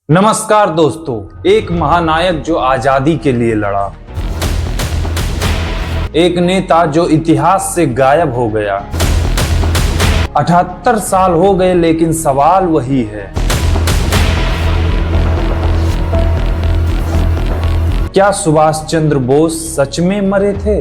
नमस्कार दोस्तों, एक महानायक जो आजादी के लिए लड़ा, एक नेता जो इतिहास से गायब हो गया। 78 साल हो गए लेकिन सवाल वही है, क्या सुभाष चंद्र बोस सच में मरे थे?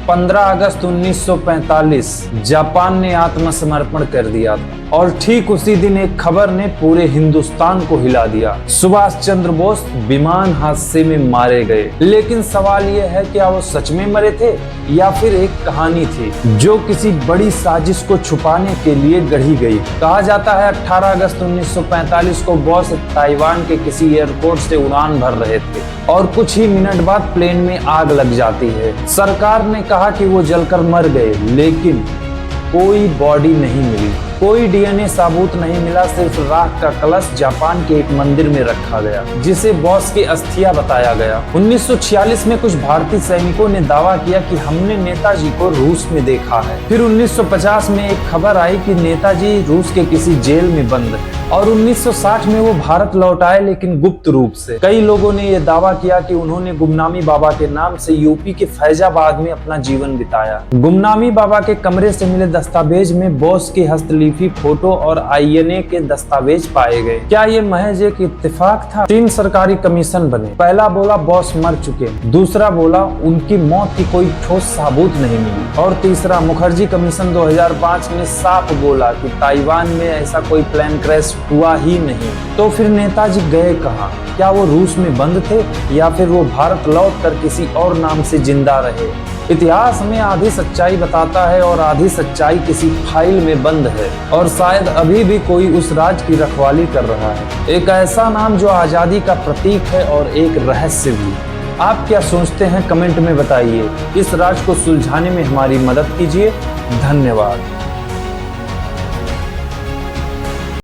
पंद्रह अगस्त 1945 जापान ने आत्मसमर्पण कर दिया था और ठीक उसी दिन एक खबर ने पूरे हिंदुस्तान को हिला दिया। सुभाष चंद्र बोस विमान हादसे में मारे गए। लेकिन सवाल यह है, क्या वो सच में मरे थे या फिर एक कहानी थी जो किसी बड़ी साजिश को छुपाने के लिए गढ़ी गई? कहा जाता है 18 अगस्त 1945 को बोस ताइवान के किसी एयरपोर्ट से उड़ान भर रहे थे और कुछ ही मिनट बाद प्लेन में आग लग जाती है। सरकार ने कहा कि वो जलकर मर गए, लेकिन कोई बॉडी नहीं मिली, कोई डीएनए सबूत नहीं मिला। सिर्फ राख का कलश जापान के एक मंदिर में रखा गया जिसे बोस की अस्थियां बताया गया। 1946 में कुछ भारतीय सैनिकों ने दावा किया कि हमने नेताजी को रूस में देखा है। फिर 1950 में एक खबर आई कि नेताजी रूस के किसी जेल में बंद है और 1960 में वो भारत लौट आए, लेकिन गुप्त रूप से। कई लोगों ने यह दावा किया कि उन्होंने गुमनामी बाबा के नाम से यूपी के फैजाबाद में अपना जीवन बिताया। गुमनामी बाबा के कमरे से मिले दस्तावेज में बोस की हस्तलिखी फोटो और आईएनए के दस्तावेज पाए गए। क्या ये महज एक इत्तेफाक था? 3 सरकारी कमीशन बने। पहला बोला बोस मर चुके, दूसरा बोला उनकी मौत की कोई ठोस सबूत नहीं मिली, और तीसरा मुखर्जी कमीशन 2005 ने साफ बोला कि ताइवान में ऐसा कोई प्लेन क्रैश हुआ ही नहीं। तो फिर नेताजी गए कहाँ? क्या वो रूस में बंद थे या फिर वो भारत लौटकर किसी और नाम से जिंदा रहे? इतिहास में आधी सच्चाई बताता है और आधी सच्चाई किसी फाइल में बंद है, और शायद अभी भी कोई उस राज की रखवाली कर रहा है। एक ऐसा नाम जो आजादी का प्रतीक है और एक रहस्य भी। आप क्या सोचते हैं? कमेंट में बताइए। इस राज को सुलझाने में हमारी मदद कीजिए। धन्यवाद।